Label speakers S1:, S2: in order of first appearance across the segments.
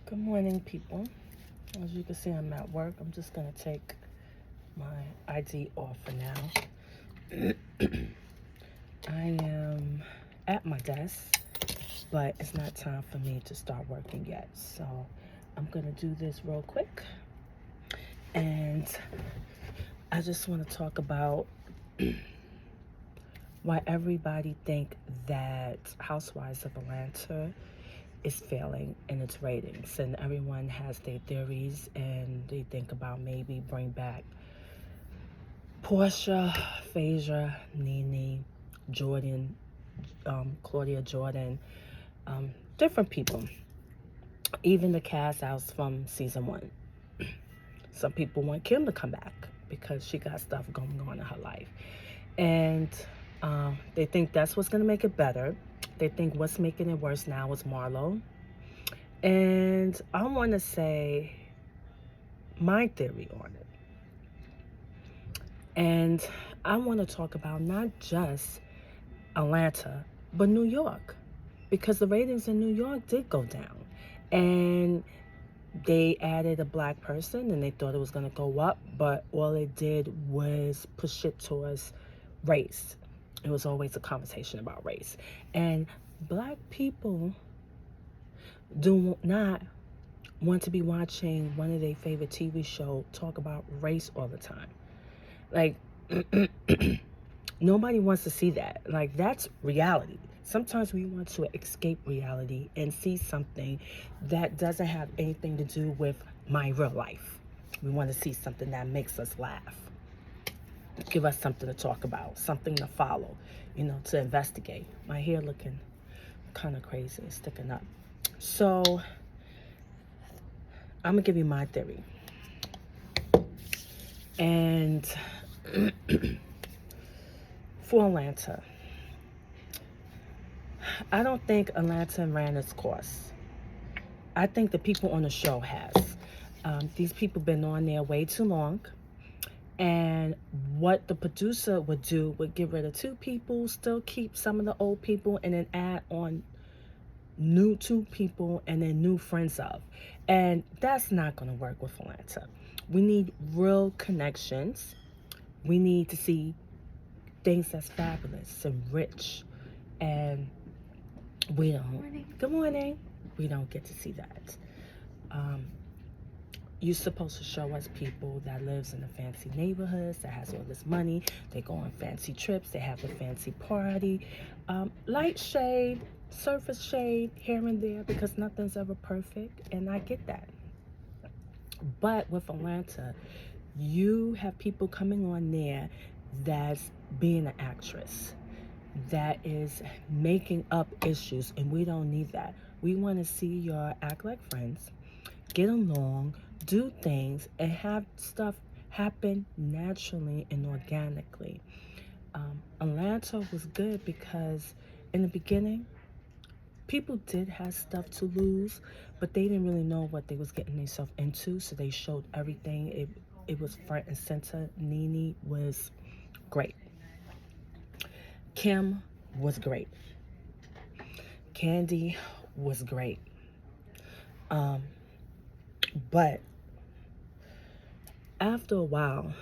S1: Good morning, people. As you can see, I'm at work. I'm just going to take my ID off for now. I am at my desk, but it's not time for me to start working yet. So I'm going to do this real quick. And I just want to talk about why everybody think that Housewives of Atlanta is failing in its ratings, and everyone has their theories, and they think about maybe bring back Portia, Phaedra, Nene, Jordan, Claudia Jordan, different people, even the cast outs from season one. Some people want Kim to come back because she got stuff going on in her life, and they think that's what's going to make it better. They think what's making it worse now is Marlo. And I want to say my theory on it. And I want to talk about not just Atlanta, but New York. Because the ratings in New York did go down. And they added a black person and they thought it was going to go up. But all it did was push it towards race. It was always a conversation about race. And black people do not want to be watching one of their favorite TV show talk about race all the time. Like, nobody wants to see that. Like, that's reality. Sometimes we want to escape reality and see something that doesn't have anything to do with my real life. We want to see something that makes us laugh, give us something to talk about, something to follow, to investigate. My hair looking kind of crazy, sticking up. So I'm gonna give you my theory. And for Atlanta, I don't think Atlanta ran its course. I think the people on the show has. These people been on there way too long. And what the producer would do would get rid of two people, still keep some of the old people, and then add on new two people and then new friends of. And that's not going to work with Atlanta. We need real connections. We need to see things that's fabulous and rich. And we don't. Good morning. We don't get to see that. You're supposed to show us people that lives in the fancy neighborhoods, that has all this money. They go on fancy trips. They have a fancy party. Light shade, surface shade here and there, because nothing's ever perfect, and I get that. But with Atlanta, you have people coming on there that's being an actress, that is making up issues, and we don't need that. We want to see y'all act like friends, get along, do things, and have stuff happen naturally and organically. Atlanta was good because in the beginning, people did have stuff to lose, but they didn't really know what they was getting themselves into, so they showed everything. It was front and center. Nene was great. Kim was great. Candy was great. But after a while,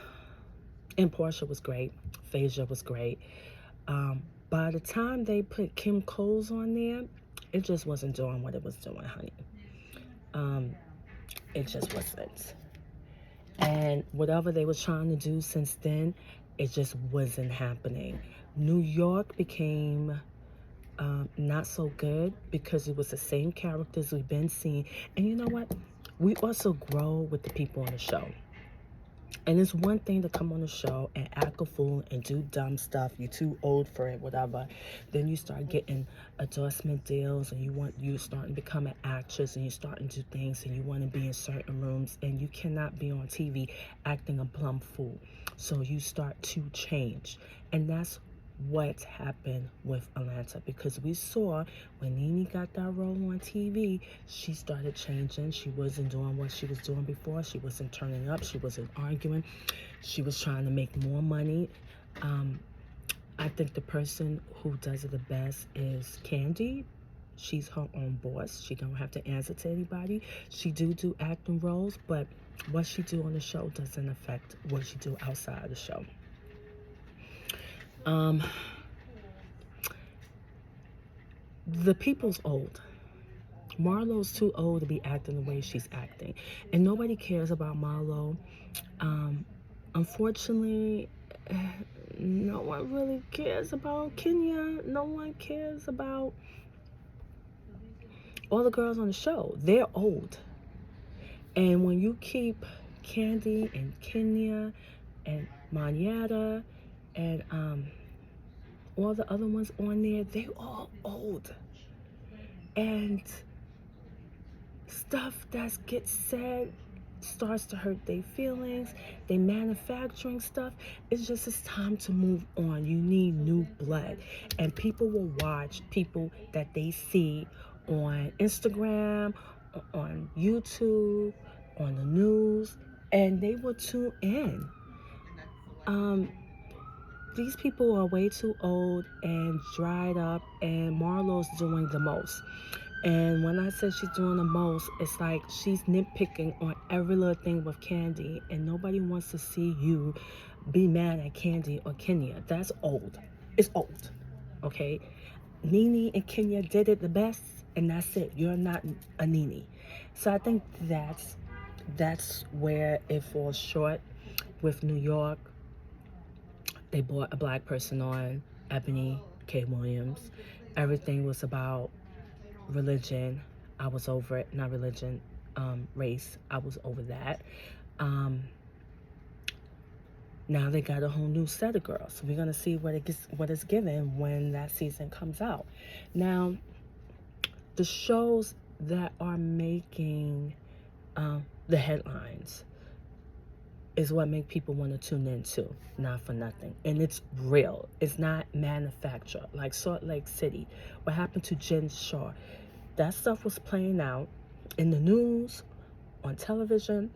S1: and Portia was great, Phaedra was great. By the time they put Kim Coles on there, it just wasn't doing what it was doing, honey. It just wasn't. And whatever they were trying to do since then, it just wasn't happening. New York became not so good because it was the same characters we've been seeing. And you know what? We also grow with the people on the show. And it's one thing to come on the show and act a fool and do dumb stuff. You're too old for it, whatever. Then you start getting endorsement deals, and you starting to become an actress, and you starting to do things, and you want to be in certain rooms, and you cannot be on TV acting a plumb fool. So you start to change, and that's what happened with Atlanta, because we saw when Nene got that role on TV, she started changing. She wasn't doing what she was doing before. She wasn't turning up. She wasn't arguing. She was trying to make more money. I think the person who does it the best is Candy, She's her own boss. She don't have to answer to anybody. She do acting roles, but what she do on the show doesn't affect what she do outside of the show. The people's old. Marlo's too old to be acting the way she's acting, and nobody cares about Marlo. Unfortunately, no one really cares about Kenya. No one cares about all the girls on the show. They're old, and when you keep Candy and Kenya and Manyata and all the other ones on there, they all old, and stuff that gets said starts to hurt their feelings. They manufacturing stuff. It's time to move on. You need new blood, and people will watch people that they see on Instagram, on YouTube, on the news, and they will tune in. These people are way too old and dried up, and Marlo's doing the most. And when I said she's doing the most, it's like she's nitpicking on every little thing with Candy, and nobody wants to see you be mad at Candy or Kenya. That's old. It's old, okay? Nene and Kenya did it the best, and that's it. You're not a Nene. So I think that's where it falls short with New York. They brought a black person on, Ebony K. Williams. Everything was about religion. I was over it. Not religion, race. I was over that. Now they got a whole new set of girls. So we're gonna see what it's given when that season comes out. Now, the shows that are making the headlines is what make people want to tune in to, not for nothing. And it's real. It's not manufactured. Like Salt Lake City. What happened to Jen Shaw? That stuff was playing out in the news, on television,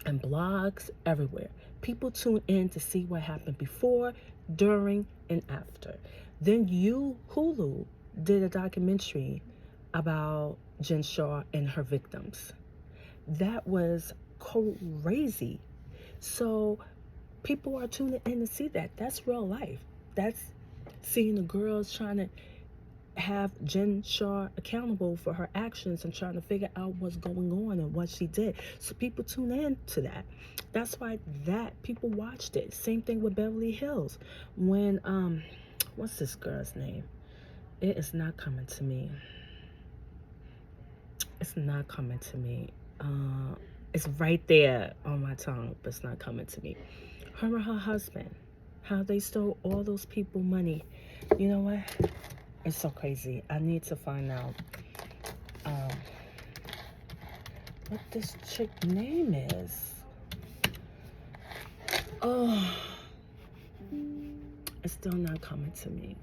S1: and blogs, everywhere. People tune in to see what happened before, during, and after. Then Hulu did a documentary about Jen Shaw and her victims. That was crazy. So people are tuning in to see that. That's real life. That's seeing the girls trying to have Jen Shaw accountable for her actions and trying to figure out what's going on and what she did. So people tune in to that. That's why people watched it. Same thing with Beverly Hills. When what's this girl's name? It is not coming to me. It's not coming to me. It's right there on my tongue, but it's not coming to me. Her and her husband, how they stole all those people money. You know what? It's so crazy. I need to find out what this chick name is. Oh, it's still not coming to me.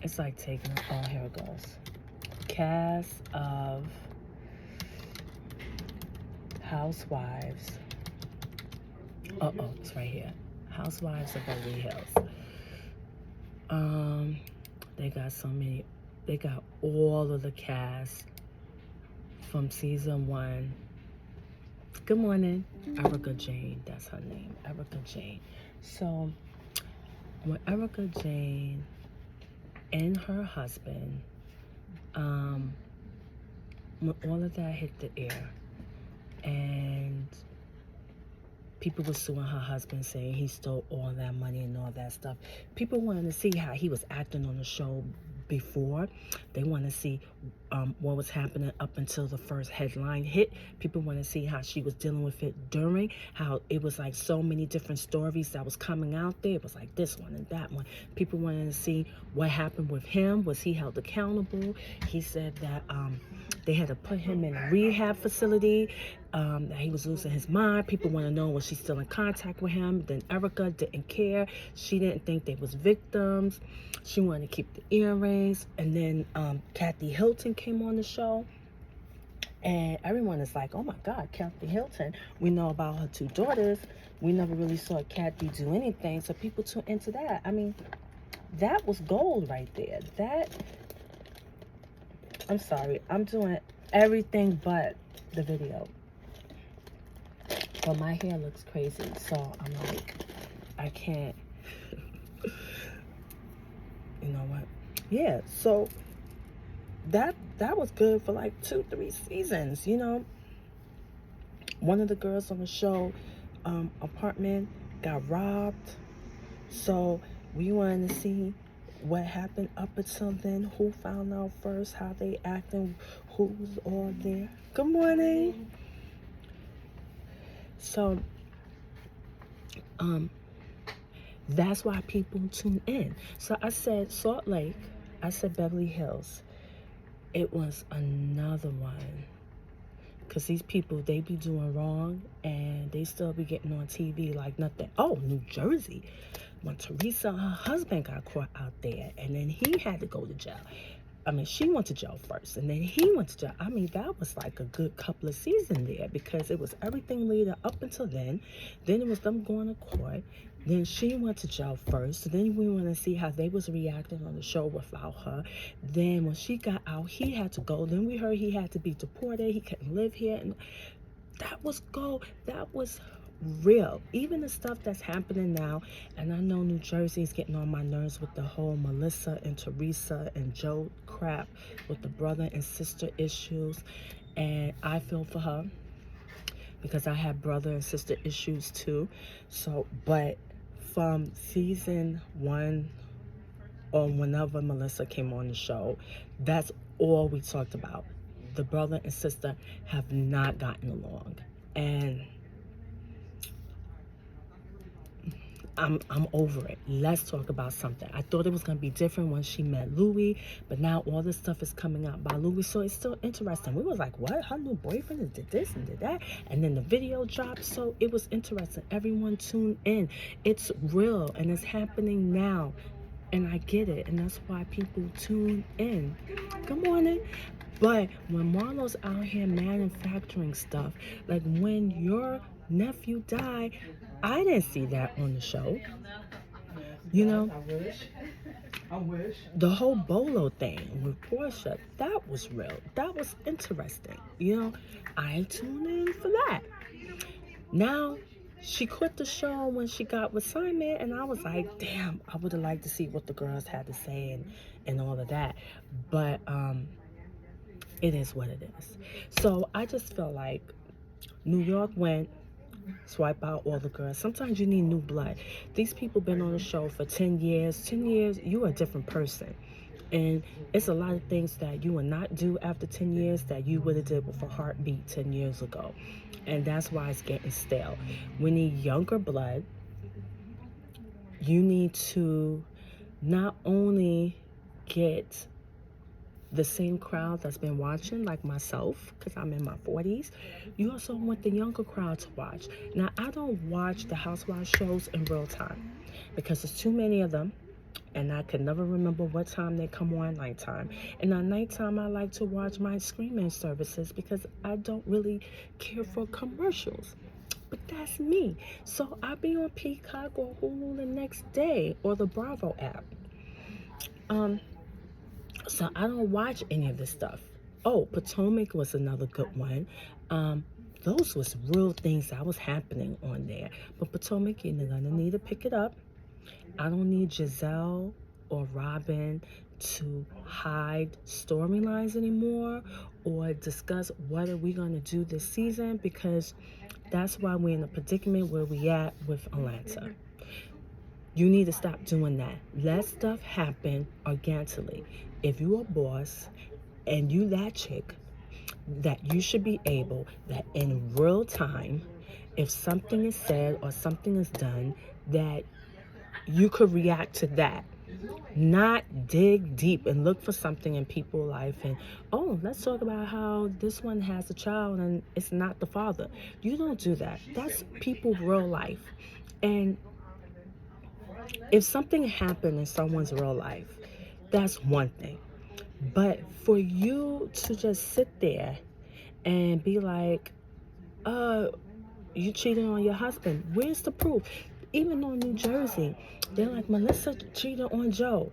S1: It's like taking, oh, here it goes. Cast of Housewives. Oh, it's right here. Housewives of Beverly Hills. They got so many. They got all of the cast from season 1. Good morning, Erica Jane. That's her name, Erica Jane. So when Erica Jane and her husband, when all of that hit the air, and people were suing her husband, saying he stole all that money and all that stuff. People wanted to see how he was acting on the show before. They want to see what was happening up until the first headline hit. People want to see how she was dealing with it during, how it was like so many different stories that was coming out there. It was like this one and that one. People wanted to see what happened with him. Was he held accountable? He said that they had to put him in a rehab facility, that he was losing his mind. People want to know, was she still in contact with him? Then Erica didn't care. She didn't think they was victims. She wanted to keep the earrings. And then Kathy Hilton came on the show. And everyone is like, oh my God, Kathy Hilton. We know about her two daughters. We never really saw Kathy do anything. So people tune into that. I mean, that was gold right there. I'm sorry. I'm doing everything but the video. But my hair looks crazy. So I'm like, I can't. You know what? Yeah, so that was good for like 2-3 seasons, you know. One of the girls on the show apartment got robbed, so we wanted to see what happened up until then, who found out first, how they acting, who was all there. Good morning. So that's why people tune in. So I said Salt Lake, I said Beverly Hills. It was another one. Because these people, they be doing wrong and they still be getting on TV like nothing. Oh, New Jersey. When Teresa, her husband, got caught out there and then he had to go to jail. I mean, she went to jail first and then he went to jail. I mean, that was like a good couple of seasons there because it was everything leading up until then. Then it was them going to court. Then she went to jail first. Then we want to see how they was reacting on the show without her. Then when she got out, he had to go. Then we heard he had to be deported. He couldn't live here. And that was gold. That was real. Even the stuff that's happening now, and I know New Jersey is getting on my nerves with the whole Melissa and Teresa and Joe crap with the brother and sister issues, and I feel for her because I have brother and sister issues too. So, but from season 1 or whenever Melissa came on the show, that's all we talked about. The brother and sister have not gotten along, and I'm over it. Let's talk about something. I thought it was going to be different when she met Louis, but now all this stuff is coming out by Louis, so it's still interesting. We was like, what? Her new boyfriend did this and did that, and then the video dropped, so it was interesting. Everyone tune in. It's real, and it's happening now, and I get it, and that's why people tune in. Good morning. But when Marlo's out here manufacturing stuff, like when your nephew died, I didn't see that on the show. You know, I wish. The whole Bolo thing with Portia, that was real. That was interesting. You know, I tuned in for that. Now, she quit the show when she got with Simon, and I was like, damn, I would have liked to see what the girls had to say and all of that. But it is what it is. So I just feel like New York went, swipe out all the girls. Sometimes you need new blood. These people been on the show for 10 years. 10 years, you're a different person. And it's a lot of things that you will not do after 10 years that you would have did with a heartbeat 10 years ago. And that's why it's getting stale. We need younger blood. You need to not only get the same crowd that's been watching, like myself, because I'm in my 40s, you also want the younger crowd to watch. Now, I don't watch the housewives shows in real time because there's too many of them, and I can never remember what time they come on nighttime. And at nighttime, I like to watch my streaming services because I don't really care for commercials. But that's me. So I'll be on Peacock or Hulu the next day, or the Bravo app. So I don't watch any of this stuff. Oh, Potomac was another good one. Those was real things that was happening on there. But Potomac, you're gonna need to pick it up. I don't need Giselle or Robin to hide storylines anymore or discuss what are we gonna do this season, because that's why we're in a predicament where we at with Atlanta. You need to stop doing that. Let stuff happen organically. If you're a boss and you that chick, that you should be able that in real time, if something is said or something is done, that you could react to that. Not dig deep and look for something in people's life and, oh, let's talk about how this one has a child and it's not the father. You don't do that. That's people's real life. And if something happened in someone's real life, that's one thing. But for you to just sit there and be like, uh, you cheated on your husband. Where's the proof? Even on New Jersey, they're like, Melissa cheated on Joe.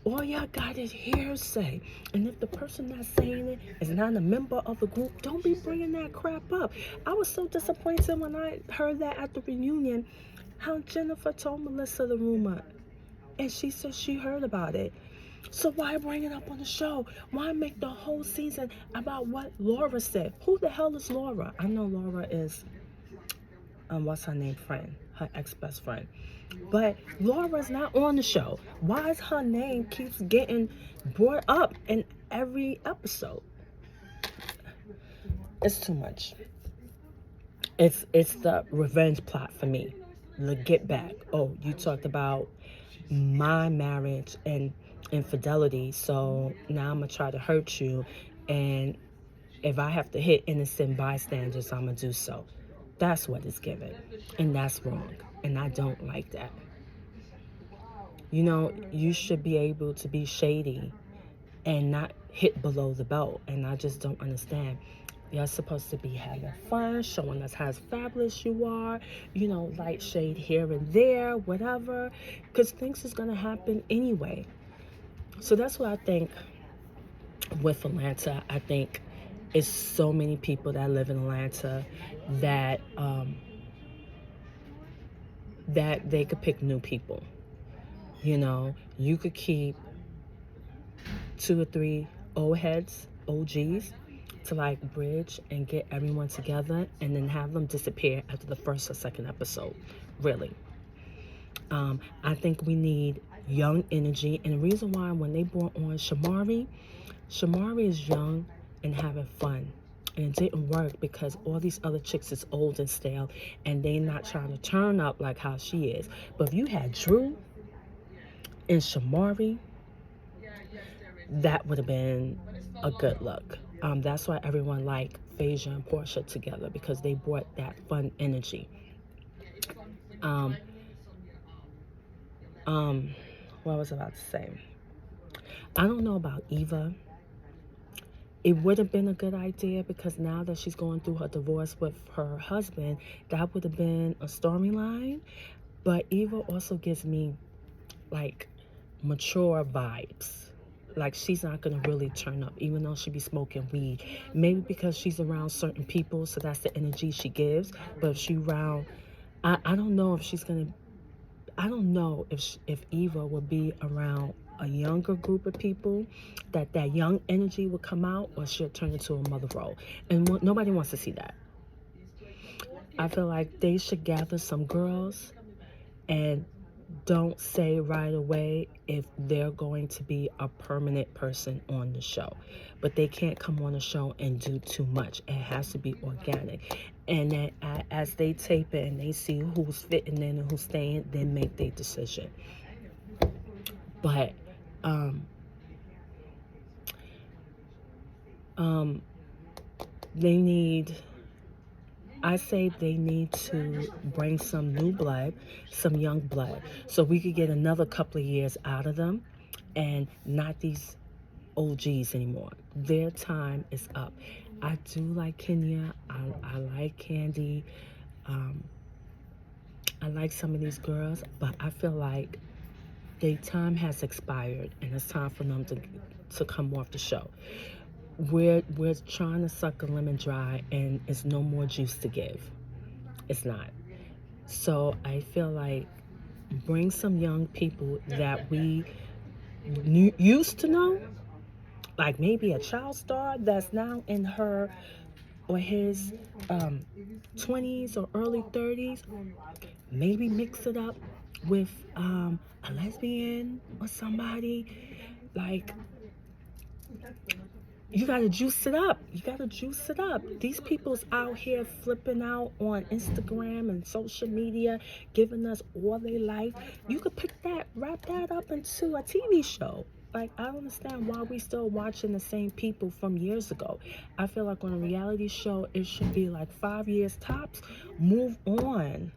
S1: All y'all got is hearsay. And if the person that's saying it is not a member of the group, don't be bringing that crap up. I was so disappointed when I heard that at the reunion, how Jennifer told Melissa the rumor. And she said she heard about it. So why bring it up on the show? Why make the whole season about what Laura said? Who the hell is Laura? I know Laura is, what's her name, friend, her ex-best friend. But Laura's not on the show. Why is her name keeps getting brought up in every episode? It's too much. It's the revenge plot for me. The get back. Oh, you talked about my marriage and infidelity, so now I'm gonna try to hurt you, and if I have to hit innocent bystanders, I'm gonna do so. That's what it's given, and that's wrong, and I don't like that. You know, you should be able to be shady and not hit below the belt, and I just don't understand. You're supposed to be having fun, showing us how fabulous you are, you know, light shade here and there, whatever, because things is going to happen anyway. So that's what I think with Atlanta. I think it's so many people that live in Atlanta that that they could pick new people. You know, you could keep 2 or 3 old heads, OGs, to like bridge and get everyone together and then have them disappear after the first or second episode. Really. I think we need young energy. And the reason why when they brought on Shamari is young and having fun. And it didn't work because all these other chicks is old and stale and they not trying to turn up like how she is. But if you had Drew and Shamari, that would have been a good look. That's why everyone liked Phasia and Portia together, because they brought that fun energy. Um, what was I about to say? I don't know about Eva. It would have been a good idea because now that she's going through her divorce with her husband, that would have been a storyline. But Eva also gives me like mature vibes. Like she's not gonna really turn up, even though she be smoking weed. Maybe because she's around certain people, so that's the energy she gives. But if she around, I don't know if she's gonna. I don't know if Eva would be around a younger group of people, that young energy would come out, or she'll turn into a mother role, and nobody wants to see that. I feel like they should gather some girls and don't say right away if they're going to be a permanent person on the show. But they can't come on the show and do too much. It has to be organic. And then as they tape it and they see who's fitting in and who's staying, then make their decision. But they need, I say they need to bring some new blood, some young blood, so we could get another couple of years out of them and not these OGs anymore. Their time is up. I do like Kenya. I like Candy. I like some of these girls, but I feel like their time has expired and it's time for them to come off the show. We're trying to suck a lemon dry and it's no more juice to give. It's not. So I feel like bring some young people that we used to know, like maybe a child star that's now in her or his 20s or early 30s. Maybe mix it up with a lesbian or somebody. Like, you gotta juice it up. You gotta juice it up. These people's out here flipping out on Instagram and social media, giving us all their life. You could pick that, wrap that up into a TV show. Like, I don't understand why we still watching the same people from years ago. I feel like on a reality show, it should be like 5 years tops. Move on.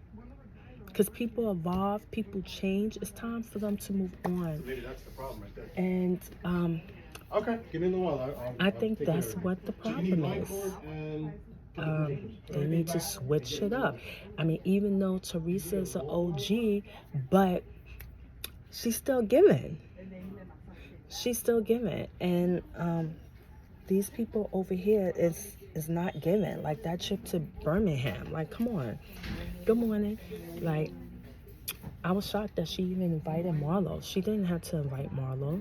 S1: Because people evolve, people change. It's time for them to move on.
S2: Maybe that's the problem right there.
S1: And
S2: Okay, get in the wall.
S1: I
S2: I'll
S1: think
S2: take care
S1: that's
S2: of it.
S1: what the
S2: So you need
S1: problem
S2: my
S1: is.
S2: cord and put the connectors.
S1: They need to switch it up. I mean, even though Teresa is an OG, but she's still giving. She's still giving. And these people over here is not giving. Like that trip to Birmingham. Like, come on. Good morning. Like, I was shocked that she even invited Marlo. She didn't have to invite Marlo.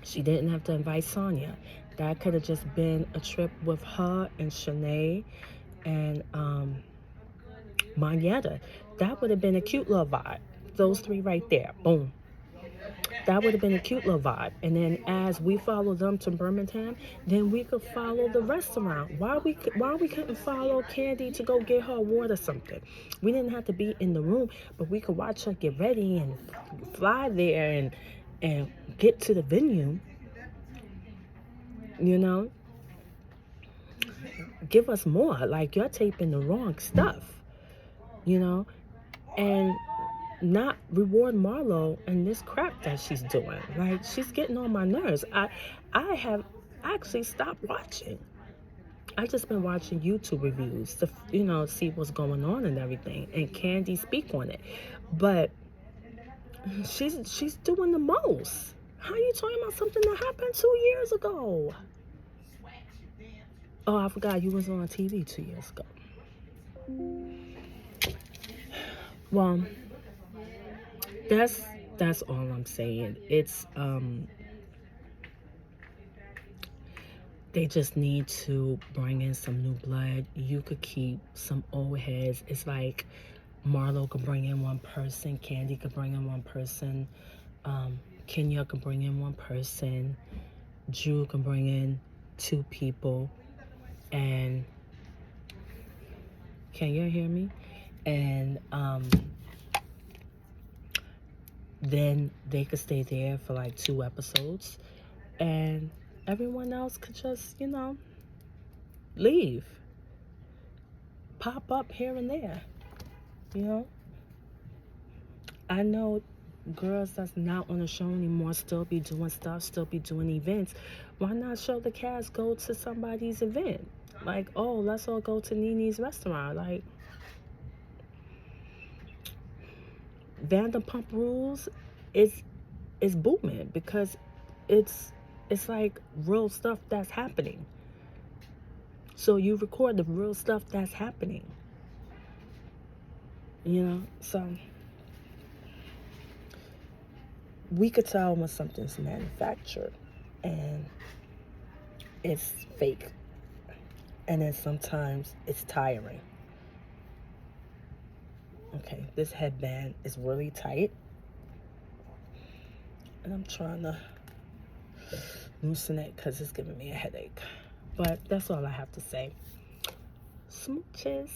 S1: She didn't have to invite Sonya. That could have just been a trip with her and Shanae and Monyetta. That would have been a cute little vibe. Those three right there. Boom. That would have been a cute little vibe. And then as we follow them to Birmingham, then we could follow the rest around. Why we couldn't follow Candy to go get her award or something? We didn't have to be in the room, but we could watch her get ready and fly there and get to the venue. You know, give us more. Like you're taping the wrong stuff. You know, and not reward Marlo and this crap that she's doing. Like she's getting on my nerves. I have actually stopped watching. I just been watching YouTube reviews to see what's going on and everything, and Candy speak on it. But she's doing the most. How are you talking about something that happened 2 years ago? Oh, I forgot you was on TV 2 years ago. Well, that's all I'm saying. It's they just need to bring in some new blood. You could keep some old heads. It's like Marlo could bring in one person, Candy could bring in one person, Kenya could bring in one person, Drew can bring in two people, and can you hear me? And then they could stay there for like 2 episodes, and everyone else could just, leave, pop up here and there. I know girls that's not on the show anymore still be doing stuff, still be doing events. Why not show the cast go to somebody's event? Like, oh, let's all go to Nini's restaurant. Like, Vanderpump Rules is booming because it's like real stuff that's happening. So you record the real stuff that's happening. So we could tell when something's manufactured and it's fake. And then sometimes it's tiring. Okay, this headband is really tight. And I'm trying to loosen it because it's giving me a headache. But that's all I have to say. Smooches.